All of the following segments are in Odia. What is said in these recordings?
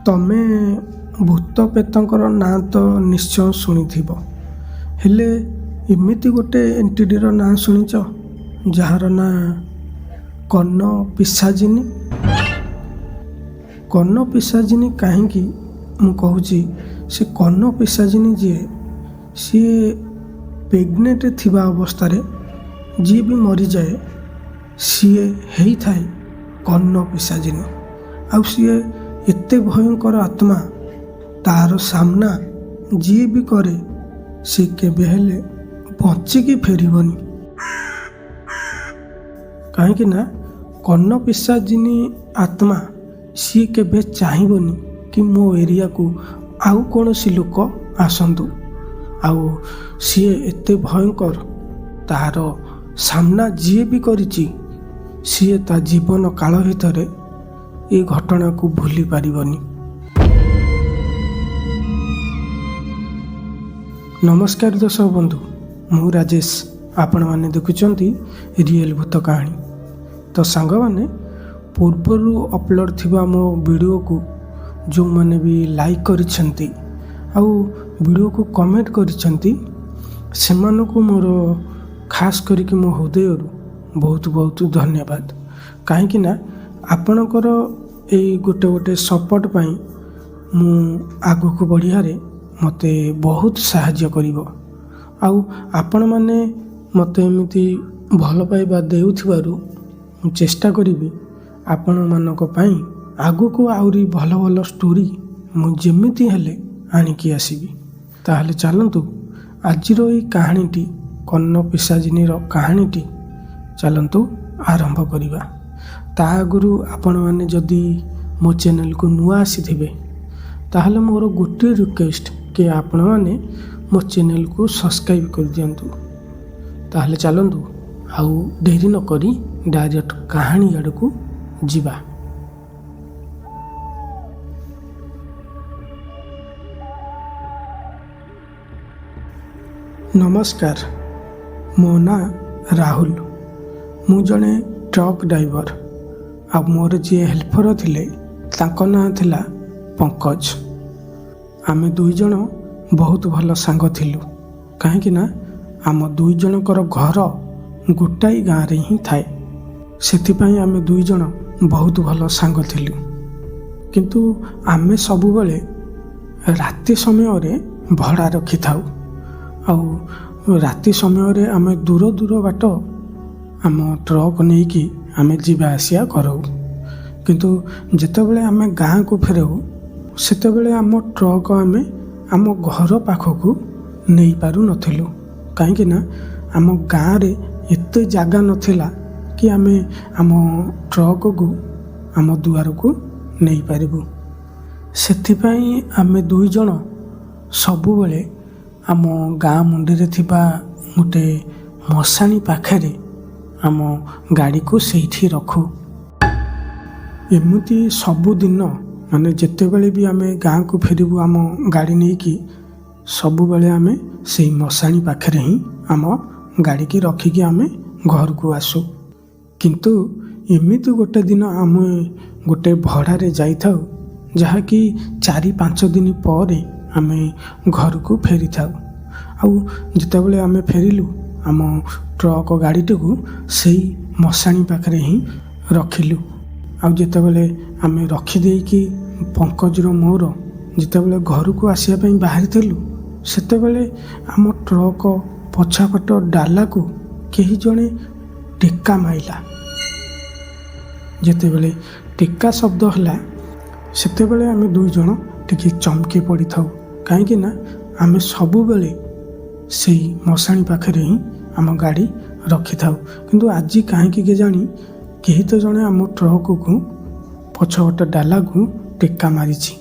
ତମେ ଭୂତ ପ୍ରେତଙ୍କର ନାଁ ତ ନିଶ୍ଚୟ ଶୁଣିଥିବ, ହେଲେ ଏମିତି ଗୋଟେ ଏଣ୍ଟିଟିର ନାଁ ଶୁଣିଛ ଯାହାର ନାଁ କର୍ଣ୍ଣ ପିଶାଚିନୀ? କର୍ଣ୍ଣ ପିଶାଚିନୀ କାହିଁକି ମୁଁ କହୁଛି, ସେ କର୍ଣ୍ଣ ପିଶାଚିନୀ ଯିଏ, ସିଏ ପ୍ରେଗନେଣ୍ଟ ଥିବା ଅବସ୍ଥାରେ ଯିଏ ବି ମରିଯାଏ ସିଏ ହେଇଥାଏ କର୍ଣ୍ଣ ପିଶାଚିନୀ। ଆଉ ସିଏ ଏତେ ଭୟଙ୍କର ଆତ୍ମା, ତାର ସାମ୍ନା ଯିଏ ବି କରେ ସେ କେବେ ହେଲେ ବଞ୍ଚିକି ଫେରିବନି। କାହିଁକି ନା କର୍ଣ୍ଣ ପିଶାଚିନୀ ଆତ୍ମା ସିଏ କେବେ ଚାହିଁବନି କି ମୋ ଏରିଆକୁ ଆଉ କୌଣସି ଲୋକ ଆସନ୍ତୁ। ଆଉ ସିଏ ଏତେ ଭୟଙ୍କର, ତାହାର ସାମ୍ନା ଯିଏ ବି କରିଛି ସିଏ ତା ଜୀବନ କାଳ ଭିତରେ ଏ ଘଟଣାକୁ ଭୁଲି ପାରିବନି। ନମସ୍କାର ଦର୍ଶକ ବନ୍ଧୁ, ମୁଁ ରାଜେଶ, ଆପଣମାନେ ଦେଖୁଛନ୍ତି ରିଏଲ୍ ଭୂତ କାହାଣୀ। ତ ସାଙ୍ଗମାନେ, ପୂର୍ବରୁ ଅପଲୋଡ଼ ଥିବା ମୋ ଭିଡ଼ିଓକୁ ଯେଉଁମାନେ ବି ଲାଇକ୍ କରିଛନ୍ତି ଆଉ ଭିଡ଼ିଓକୁ କମେଣ୍ଟ କରିଛନ୍ତି, ସେମାନଙ୍କୁ ମୋର ଖାସ୍ କରିକି ମୋ ହୃଦୟରୁ ବହୁତ ବହୁତ ଧନ୍ୟବାଦ। କାହିଁକି ନା ଆପଣଙ୍କର ଏଇ ଗୋଟେ ସପୋର୍ଟ ପାଇଁ ମୁଁ ଆଗକୁ ବଢ଼ିବାରେ ମୋତେ ବହୁତ ସାହାଯ୍ୟ କରିବ। ଆଉ ଆପଣମାନେ ମୋତେ ଏମିତି ଭଲ ପାଇବା ଦେଉଥିବାରୁ ମୁଁ ଚେଷ୍ଟା କରିବି ଆପଣମାନଙ୍କ ପାଇଁ ଆଗକୁ ଆହୁରି ଭଲ ଭଲ ଷ୍ଟୋରି ମୁଁ ଯେମିତି ହେଲେ ଆଣିକି ଆସିବି। ତାହେଲେ ଚାଲନ୍ତୁ ଆଜିର ଏଇ କାହାଣୀଟି, କର୍ଣ୍ଣ ପିଶାଚିନୀର କାହାଣୀଟି ଚାଲନ୍ତୁ ଆରମ୍ଭ କରିବା। ତା ଆଗରୁ ଆପଣମାନେ ଯଦି ମୋ ଚ୍ୟାନେଲକୁ ନୂଆ ଆସିଥିବେ ତାହେଲେ ମୋର ଗୋଟିଏ ରିକ୍ୱେଷ୍ଟ କି ଆପଣମାନେ ମୋ ଚ୍ୟାନେଲକୁ ସବସ୍କ୍ରାଇବ୍ କରିଦିଅନ୍ତୁ। ତାହେଲେ ଚାଲନ୍ତୁ ଆଉ ଡେରି ନକରି ଡାଇରେକ୍ଟ କାହାଣୀ ଆଡ଼କୁ ଯିବା। ନମସ୍କାର, ମୋ ନାଁ ରାହୁଲ। ମୁଁ ଜଣେ ଟ୍ରକ୍ ଡ୍ରାଇଭର। ଆଉ ମୋର ଯିଏ ହେଲ୍ପର ଥିଲେ ତାଙ୍କ ନାଁ ଥିଲା ପଙ୍କଜ। ଆମେ ଦୁଇ ଜଣ ବହୁତ ଭଲ ସାଙ୍ଗ ଥିଲୁ। କାହିଁକି ନା ଆମ ଦୁଇ ଜଣଙ୍କର ଘର ଗୋଟାଏ ଗାଁରେ ହିଁ ଥାଏ। ସେଥିପାଇଁ ଆମେ ଦୁଇ ଜଣ ବହୁତ ଭଲ ସାଙ୍ଗ ଥିଲୁ। କିନ୍ତୁ ଆମେ ସବୁବେଳେ ରାତି ସମୟରେ ଭଡ଼ା ରଖିଥାଉ। ଆଉ ରାତି ସମୟରେ ଆମେ ଦୂର ଦୂର ବାଟ ଆମ ଟ୍ରକ୍ ନେଇକି ଆମେ ଯିବା ଆସିବା କରାଉ। କିନ୍ତୁ ଯେତେବେଳେ ଆମେ ଗାଁକୁ ଫେରାଉ ସେତେବେଳେ ଆମ ଟ୍ରକ୍ ଆମେ ଆମ ଘର ପାଖକୁ ନେଇପାରୁନଥିଲୁ। କାହିଁକି ନା ଆମ ଗାଁରେ ଏତେ ଜାଗା ନଥିଲା କି ଆମେ ଆମ ଟ୍ରକ୍କୁ ଆମ ଦୁଆରକୁ ନେଇପାରିବୁ। ସେଥିପାଇଁ ଆମେ ଦୁଇ ଜଣ ସବୁବେଳେ ଆମ ଗାଁ ମୁଣ୍ଡରେ ଥିବା ଗୋଟେ ମଶାଣି ପାଖରେ ଆମ ଗାଡ଼ିକୁ ସେଇଠି ରଖୁ। ଏମିତି ସବୁଦିନ, ମାନେ ଯେତେବେଳେ ବି ଆମେ ଗାଁକୁ ଫେରିବୁ ଆମ ଗାଡ଼ି ନେଇକି, ସବୁବେଳେ ଆମେ ସେଇ ମଶାଣି ପାଖରେ ହିଁ ଆମ ଗାଡ଼ିକି ରଖିକି ଆମେ ଘରକୁ ଆସୁ। କିନ୍ତୁ ଏମିତି ଗୋଟେ ଦିନ ଆମେ ଗୋଟେ ଭଡ଼ାରେ ଯାଇଥାଉ, ଯାହାକି 4-5 ଦିନ ପରେ ଆମେ ଘରକୁ ଫେରିଥାଉ। ଆଉ ଯେତେବେଳେ ଆମେ ଫେରିଲୁ ଆମ ଟ୍ରକ୍ ଗାଡ଼ିଟିକୁ ସେଇ ମଶାଣି ପାଖରେ ହିଁ ରଖିଲୁ। ଆଉ ଯେତେବେଳେ ଆମେ ରଖିଦେଇକି ପଙ୍କଜର ମୋର ଯେତେବେଳେ ଘରକୁ ଆସିବା ପାଇଁ ବାହାରିଥିଲୁ, ସେତେବେଳେ ଆମ ଟ୍ରକ୍ ପଛପଟ ଡାଲାକୁ କେହି ଜଣେ ଟେକା ମାଇଲା। ଯେତେବେଳେ ଟେକା ଶବ୍ଦ ହେଲା ସେତେବେଳେ ଆମେ ଦୁଇ ଜଣ ଟିକେ ଚମକି ପଡ଼ିଥାଉ। କାହିଁକି ନା ଆମେ ସବୁବେଳେ ସେଇ ମଶାଣି ପାଖରେ ହିଁ ଆମ ଗାଡ଼ି ରଖିଥାଉ। କିନ୍ତୁ ଆଜି କାହିଁକି କେଜାଣି କେହି ତ ଜଣେ ଆମ ଟ୍ରକ୍କୁ ପଛପଟ ଡାଲାକୁ ଟେକା ମାରିଛି।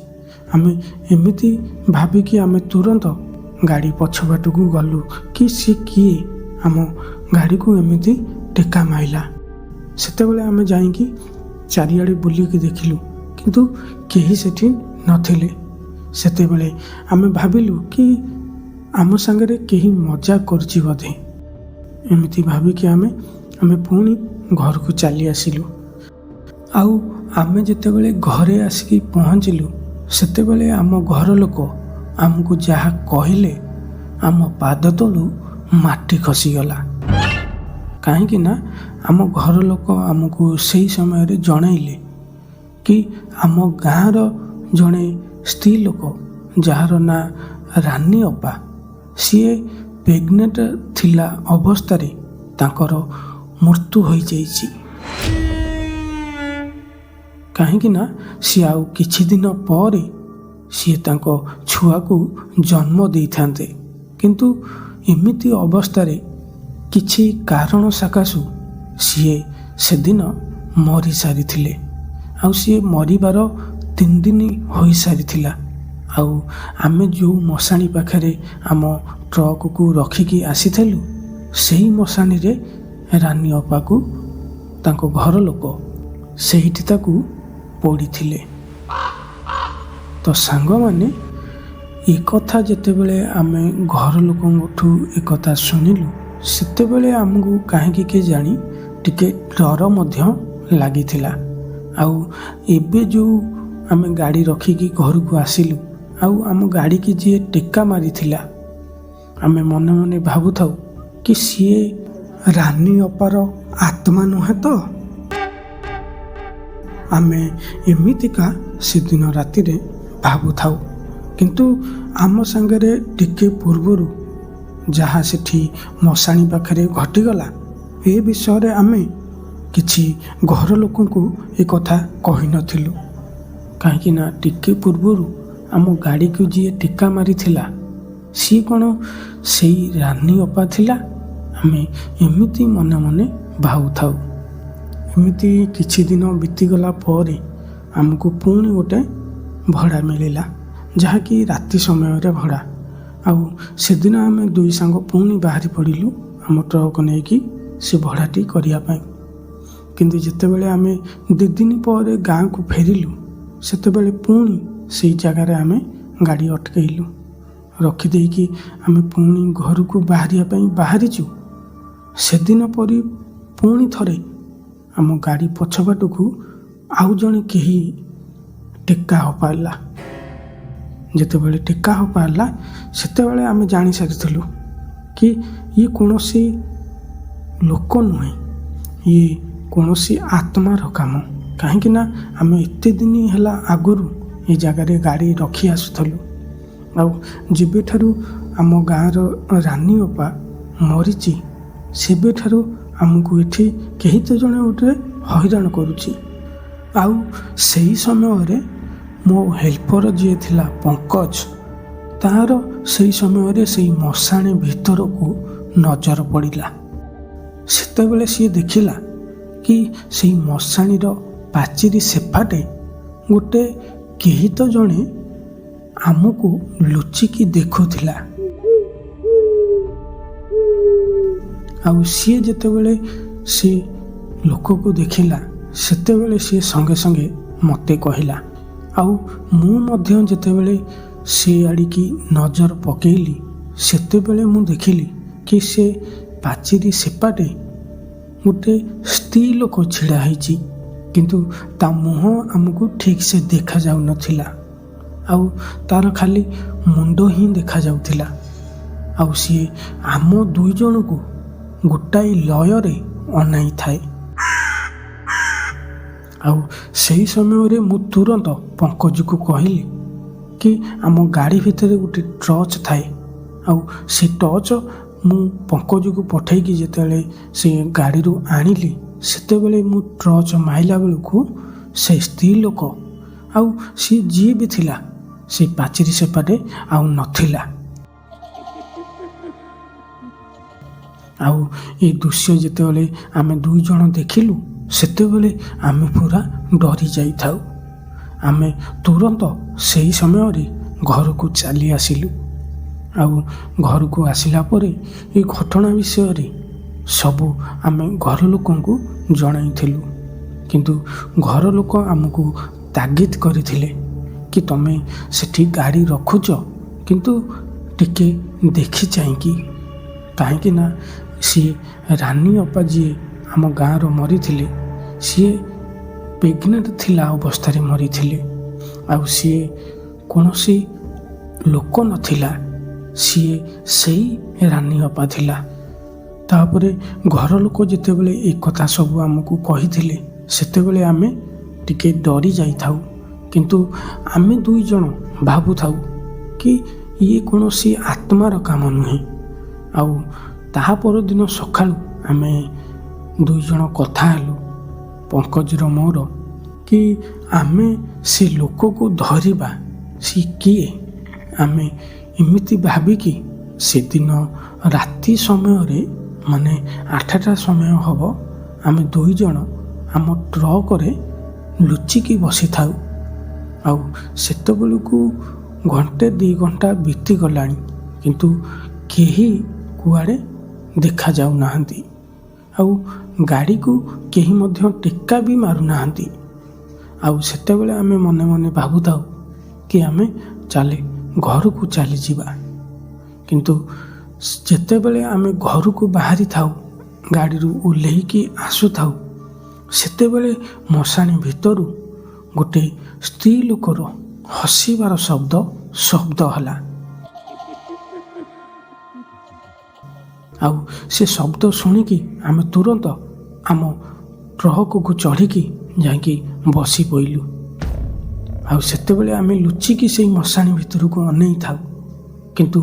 ଆମେ ଏମିତି ଭାବିକି ଆମେ ତୁରନ୍ତ ଗାଡ଼ି ପଛପଟକୁ ଗଲୁ କି ସେ କିଏ ଆମ ଗାଡ଼ିକୁ ଏମିତି ଟେକା ମାଇଲା। ସେତେବେଳେ ଆମେ ଯାଇକି ଚାରିଆଡ଼େ ବୁଲିକି ଦେଖିଲୁ, କିନ୍ତୁ କେହି ସେଠି ନଥିଲେ। ସେତେବେଳେ ଆମେ ଭାବିଲୁ କି ଆମ ସାଙ୍ଗରେ କେହି ମଜାକ କରୁଛି ବୋଧେ। ଏମିତି ଭାବିକି ଆମେ ପୁଣି ଘରକୁ ଚାଲି ଆସିଲୁ। ଆଉ ଆମେ ଯେତେବେଳେ ଘରେ ଆସିକି ପହଞ୍ଚିଲୁ ସେତେବେଳେ ଆମ ଘର ଲୋକ ଆମକୁ ଯାହା କହିଲେ ଆମ ପାଦ ତଳୁ ମାଟି ଖସିଗଲା। କାହିଁକି ନା ଆମ ଘର ଲୋକ ଆମକୁ ସେଇ ସମୟରେ ଜଣାଇଲେ କି ଆମ ଗାଁର ଜଣେ ସ୍ତ୍ରୀ ଲୋକ ଯାହାର ନାଁ ରାନୀ ଅପା, ସିଏ ପ୍ରେଗନେଣ୍ଟ ଥିଲା ଅବସ୍ଥାରେ ତାଙ୍କର ମୃତ୍ୟୁ ହୋଇଯାଇଛି। କାହିଁକି ନା ସିଏ ଆଉ କିଛି ଦିନ ପରେ ସିଏ ତାଙ୍କ ଛୁଆକୁ ଜନ୍ମ ଦେଇଥାନ୍ତେ, କିନ୍ତୁ ଏମିତି ଅବସ୍ଥାରେ କିଛି କାରଣ ସକାଶୁ ସିଏ ସେଦିନ ମରିସାରିଥିଲେ। ଆଉ ସିଏ ମରିବାର 3 ଦିନ ହୋଇସାରିଥିଲା। ଆଉ ଆମେ ଯେଉଁ ମଶାଣି ପାଖରେ ଆମ ଟ୍ରକକୁ ରଖିକି ଆସିଥିଲୁ ସେହି ମଶାଣିରେ ରାନୀ ଅପାକୁ ତାଙ୍କ ଘର ଲୋକ ସେଇଠି ତାକୁ ପୋଡ଼ିଥିଲେ। ତ ସାଙ୍ଗମାନେ, ଏକଥା ଯେତେବେଳେ ଆମେ ଘର ଲୋକଙ୍କଠୁ ଏକଥା ଶୁଣିଲୁ ସେତେବେଳେ ଆମକୁ କାହିଁକି କେଜାଣି ଟିକେ ଡର ମଧ୍ୟ ଲାଗିଥିଲା। ଆଉ ଏବେ ଯେଉଁ ଆମେ ଗାଡ଼ି ରଖିକି ଘରକୁ ଆସିଲୁ, ଆଉ ଆମ ଗାଡ଼ିକି ଯିଏ ଟେକା ମାରିଥିଲା ଆମେ ମନେ ମନେ ଭାବୁଥାଉ କି ସିଏ ରାନୀ ଅପାର ଆତ୍ମା ନୁହେଁ ତ। ଆମେ ଏମିତିକା ସେଦିନ ରାତିରେ ଭାବୁଥାଉ, କିନ୍ତୁ ଆମ ସାଙ୍ଗରେ ଟିକେ ପୂର୍ବରୁ ଯାହା ସେଠି ମଶାଣି ପାଖରେ ଘଟିଗଲା ଏ ବିଷୟରେ ଆମେ କିଛି ଘର ଲୋକଙ୍କୁ ଏ କଥା କହିନଥିଲୁ। କାହିଁକି ନା ଟିକେ ପୂର୍ବରୁ ଆମ ଗାଡ଼ିକୁ ଯିଏ ଟେକା ମାରିଥିଲା ସିଏ କ'ଣ ସେଇ ରାନୀ ଅପା ଥିଲା? ଆମେ ଏମିତି ମନେ ମନେ ଭାବୁଥାଉ। ଏମିତି କିଛି ଦିନ ବିତିଗଲା ପରେ ଆମକୁ ପୁଣି ଗୋଟେ ଭଡ଼ା ମିଳିଲା, ଯାହାକି ରାତି ସମୟରେ ଭଡ଼ା। ଆଉ ସେଦିନ ଆମେ 2 ସାଙ୍ଗ ପୁଣି ବାହାରି ପଡ଼ିଲୁ ଆମ ଟ୍ରକ୍ ନେଇକି ସେ ଭଡ଼ାଟି କରିବା ପାଇଁ। କିନ୍ତୁ ଯେତେବେଳେ ଆମେ 2 ଦିନ ପରେ ଗାଁକୁ ଫେରିଲୁ ସେତେବେଳେ ପୁଣି ସେଇ ଜାଗାରେ ଆମେ ଗାଡ଼ି ଅଟକେଇଲୁ। ରଖିଦେଇକି ଆମେ ପୁଣି ଘରକୁ ବାହାରିବା ପାଇଁ ବାହାରିଛୁ। ସେଦିନ ପରି ପୁଣି ଥରେ ଆମ ଗାଡ଼ି ପଛପଟକୁ ଆଉ ଜଣେ କେହି ଟେକା ହପାରିଲା। ଯେତେବେଳେ ଟେକା ହପାରିଲା ସେତେବେଳେ ଆମେ ଜାଣିସାରିଥିଲୁ କି ଇଏ କୌଣସି ଲୋକ ନୁହେଁ, ଇଏ କୌଣସି ଆତ୍ମାର କାମ। କାହିଁକି ନା ଆମେ ଏତେ ଦିନ ହେଲା ଆଗରୁ ଏ ଜାଗାରେ ଗାଡ଼ି ରଖି ଆସୁଥିଲୁ। ଆଉ ଯେବେଠାରୁ ଆମ ଗାଁର ରାନୀ ଅପା ମରିଛି ସେବେଠାରୁ ଆମକୁ ଏଠି କେହି ତ ଜଣେ ଗୋଟେ ହଇରାଣ କରୁଛି। ଆଉ ସେହି ସମୟରେ ମୋ ହେଲ୍ପର ଯିଏ ଥିଲା ପଙ୍କଜ, ତାହାର ସେହି ସମୟରେ ସେଇ ମଶାଣି ଭିତରକୁ ନଜର ପଡ଼ିଲା। ସେତେବେଳେ ସିଏ ଦେଖିଲା କି ସେଇ ମଶାଣିର ପାଚେରୀ ସେପାଟେ ଗୋଟେ କେହି ତ ଜଣେ ଆମକୁ ଲୁଚିକି ଦେଖୁଥିଲା। ଆଉ ସିଏ ଯେତେବେଳେ ସେ ଲୋକକୁ ଦେଖିଲା ସେତେବେଳେ ସିଏ ସଙ୍ଗେ ସଙ୍ଗେ ମୋତେ କହିଲା। ଆଉ ମୁଁ ମଧ୍ୟ ଯେତେବେଳେ ସେ ଆଡ଼ିକି ନଜର ପକେଇଲି ସେତେବେଳେ ମୁଁ ଦେଖିଲି କି ସେ ପାଚେରୀ ସେପାଟେ ଗୋଟେ ସ୍ତ୍ରୀ ଲୋକ ଛିଡ଼ା ହେଇଛି, କିନ୍ତୁ ତା ମୁହଁ ଆମକୁ ଠିକ୍ ସେ ଦେଖାଯାଉନଥିଲା। ଆଉ ତାର ଖାଲି ମୁଣ୍ଡ ହିଁ ଦେଖାଯାଉଥିଲା। ଆଉ ସିଏ ଆମ 2 ଜଣଙ୍କୁ ଗୋଟାଏ ଲୟରେ ଅନାଇଥାଏ। ଆଉ ସେହି ସମୟରେ ମୁଁ ତୁରନ୍ତ ପଙ୍କଜକୁ କହିଲି କି ଆମ ଗାଡ଼ି ଭିତରେ ଗୋଟେ ଟର୍ଚ୍ଚ ଥାଏ। ଆଉ ସେ ଟର୍ଚ୍ଚ ମୁଁ ପଙ୍କଜକୁ ପଠେଇକି ଯେତେବେଳେ ସେ ଗାଡ଼ିରୁ ଆଣିଲି ସେତେବେଳେ ମୁଁ ଟର୍ଚ୍ଚ ମାଇଲା ବେଳକୁ ସେ ସ୍ତ୍ରୀ ଲୋକ ଆଉ ସିଏ ଯିଏ ବି ଥିଲା ସେ ପାଚେରୀ ସେପାଟେ ଆଉ ନଥିଲା। ଆଉ ଏ ଦୃଶ୍ୟ ଯେତେବେଳେ ଆମେ 2 ଜଣ ଦେଖିଲୁ ସେତେବେଳେ ଆମେ ପୁରା ଡରି ଯାଇଥାଉ। ଆମେ ତୁରନ୍ତ ସେହି ସମୟରେ ଘରକୁ ଚାଲି ଆସିଲୁ। ଆଉ ଘରକୁ ଆସିଲା ପରେ ଏ ଘଟଣା ବିଷୟରେ ସବୁ ଆମେ ଘର ଲୋକଙ୍କୁ ଜଣାଇଥିଲୁ। କିନ୍ତୁ ଘର ଲୋକ ଆମକୁ ତାଗିଦ କରିଥିଲେ କି ତମେ ସେଠି ଗାଡ଼ି ରଖୁଛ କିନ୍ତୁ ଟିକେ ଦେଖି ଚାହିଁକି। କାହିଁକି ନା ସିଏ ରାନୀ ଅପା ଯିଏ ଆମ ଗାଁର ମରିଥିଲେ, ସିଏ ପ୍ରେଗନେଣ୍ଟ ଥିଲା ଅବସ୍ଥାରେ ମରିଥିଲେ। ଆଉ ସିଏ କୌଣସି ଲୋକ ନଥିଲା, ସିଏ ସେଇ ରାନୀ ଅପା ଥିଲା। ତାପରେ ଘର ଲୋକ ଯେତେବେଳେ ଏ କଥା ସବୁ ଆମକୁ କହିଥିଲେ ସେତେବେଳେ ଆମେ ଟିକେ ଡରି ଯାଇଥାଉ, କିନ୍ତୁ ଆମେ ଦୁଇ ଜଣ ଭାବୁଥାଉ କି ଇଏ କୌଣସି ଆତ୍ମାର କାମ ନୁହେଁ। ଆଉ ତାହା ପରଦିନ ସକାଳୁ ଆମେ ଦୁଇ ଜଣ କଥା ହେଲୁ, ପଙ୍କଜର ମୋର, କି ଆମେ ସେ ଲୋକକୁ ଧରିବା, ସେ କିଏ। ଆମେ ଏମିତି ଭାବିକି ସେଦିନ ରାତି ସମୟରେ, ମାନେ 8ଟା ସମୟ ହେବ, ଆମେ ଦୁଇ ଜଣ ଆମ ଟ୍ରକରେ ଲୁଚିକି ବସିଥାଉ। ଆଉ ସେତେବେଳକୁ 1-2 ଘଣ୍ଟା ବିତିଗଲାଣି, କିନ୍ତୁ କେହି କୁଆଡ଼େ ଦେଖାଯାଉନାହାନ୍ତି। ଆଉ ଗାଡ଼ିକୁ କେହି ମଧ୍ୟ ଟେକା ବି ମାରୁନାହାନ୍ତି। ଆଉ ସେତେବେଳେ ଆମେ ମନେ ମନେ ଭାବୁଥାଉ କି ଆମେ ଚାଲେ ଘରକୁ ଚାଲିଯିବା। କିନ୍ତୁ ଯେତେବେଳେ ଆମେ ଘରକୁ ବାହାରିଥାଉ, ଗାଡ଼ିରୁ ଓହ୍ଲେଇକି ଆସୁଥାଉ, ସେତେବେଳେ ମଶାଣି ଭିତରୁ ଗୋଟେ ସ୍ତ୍ରୀ ଲୋକର ହସିବାର ଶବ୍ଦ ହେଲା। ଆଉ ସେ ଶବ୍ଦ ଶୁଣିକି ଆମେ ତୁରନ୍ତ ଆମ ଟ୍ରକକୁ ଚଢ଼ିକି ଯାଇକି ବସି ପଡ଼ିଲୁ। ଆଉ ସେତେବେଳେ ଆମେ ଲୁଚିକି ସେଇ ମଶାଣି ଭିତରକୁ ଅନେଇ ଥାଉ, କିନ୍ତୁ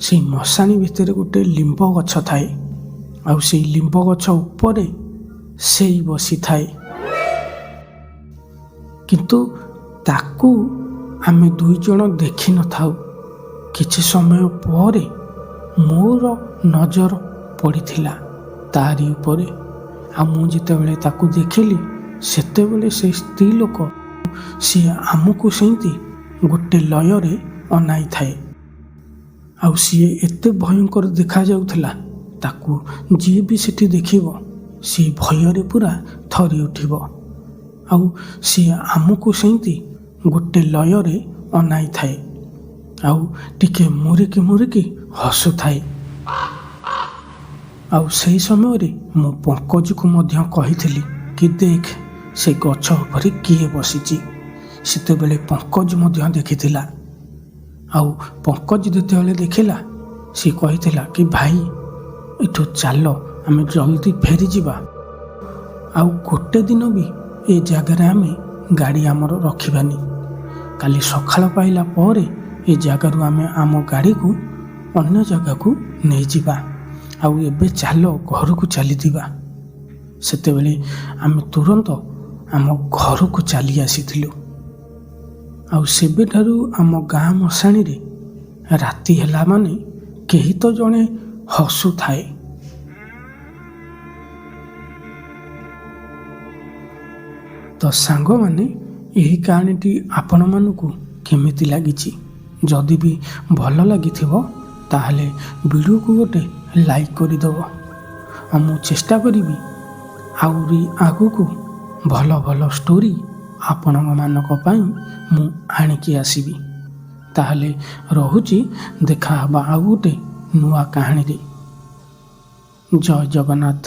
ସେଇ ମଶାଣି ଭିତରେ ଗୋଟେ ଲିମ୍ବ ଗଛ ଥାଏ। ଆଉ ସେଇ ଲିମ୍ବ ଗଛ ଉପରେ ସେଇ ବସିଥାଏ, କିନ୍ତୁ ତାକୁ ଆମେ ଦୁଇ ଜଣ ଦେଖିନଥାଉ। କିଛି ସମୟ ପରେ ମୋର ନଜର ପଡ଼ିଥିଲା ତାରି ଉପରେ। ଆଉ ମୁଁ ଯେତେବେଳେ ତାକୁ ଦେଖିଲି, ସେତେବେଳେ ସେ ସ୍ତ୍ରୀ ଲୋକ, ସିଏ ଆମକୁ ସେମିତି ଗୋଟେ ଲୟରେ ଅନାଇଥାଏ। ଆଉ ସିଏ ଏତେ ଭୟଙ୍କର ଦେଖାଯାଉଥିଲା, ତାକୁ ଯିଏ ବି ସେଠି ଦେଖିବ ସିଏ ଭୟରେ ପୁରା ଥରି ଉଠିବ। ଆଉ ସିଏ ଆମକୁ ସେମିତି ଗୋଟେ ଲୟରେ ଅନାଇଥାଏ, ଆଉ ଟିକେ ମୁରିକି ହସୁଥାଏ। ଆଉ ସେହି ସମୟରେ ମୁଁ ପଙ୍କଜକୁ ମଧ୍ୟ କହିଥିଲି କି ଦେଖ, ସେ ଗଛ ଉପରେ କିଏ ବସିଛି। ସେତେବେଳେ ପଙ୍କଜ ମଧ୍ୟ ଦେଖିଥିଲା। ଆଉ ପଙ୍କଜ ଯେତେବେଳେ ଦେଖିଲା, ସେ କହିଥିଲା କି ଭାଇ, ଏଠୁ ଚାଲ, ଆମେ ଜଲ୍ଦି ଫେରିଯିବା। ଆଉ ଗୋଟେ ଦିନ ବି ଏ ଜାଗାରେ ଆମେ ଗାଡ଼ି ଆମର ରଖିବାନି। କାଲି ସକାଳ ପାଇଲା ପରେ ଏ ଜାଗାରୁ ଆମେ ଆମ ଗାଡ଼ିକୁ ଅନ୍ୟ ଜାଗାକୁ ନେଇଯିବା। ଆଉ ଏବେ ଚାଲ ଘରକୁ ଚାଲିଯିବା। ସେତେବେଳେ ଆମେ ତୁରନ୍ତ ଆମ ଘରକୁ ଚାଲି ଆସିଥିଲୁ। ଆଉ ସେବେଠାରୁ ଆମ ଗାଁ ମଶାଣିରେ ରାତି ହେଲା ମାନେ କେହି ତ ଜଣେ ହସୁଥାଏ। ତ ସାଙ୍ଗମାନେ, ଏହି କାହାଣୀଟି ଆପଣମାନଙ୍କୁ କେମିତି ଲାଗିଛି? ଯଦି ବି ଭଲ ଲାଗିଥିବ ତାହେଲେ ଭିଡ଼ିଓକୁ ଗୋଟେ ଲାଇକ୍ କରିଦେବ। ଆଉ ମୁଁ ଚେଷ୍ଟା କରିବି ଆହୁରି ଆଗକୁ ଭଲ ଭଲ ଷ୍ଟୋରି ଆପଣମାନଙ୍କ ପାଇଁ ମୁଁ ଆଣିକି ଆସିବି। ତାହେଲେ ରହୁଛି, ଦେଖା ହେବା ଆଉ ଗୋଟେ ନୂଆ କାହାଣୀରେ। ଜୟ ଜଗନ୍ନାଥ।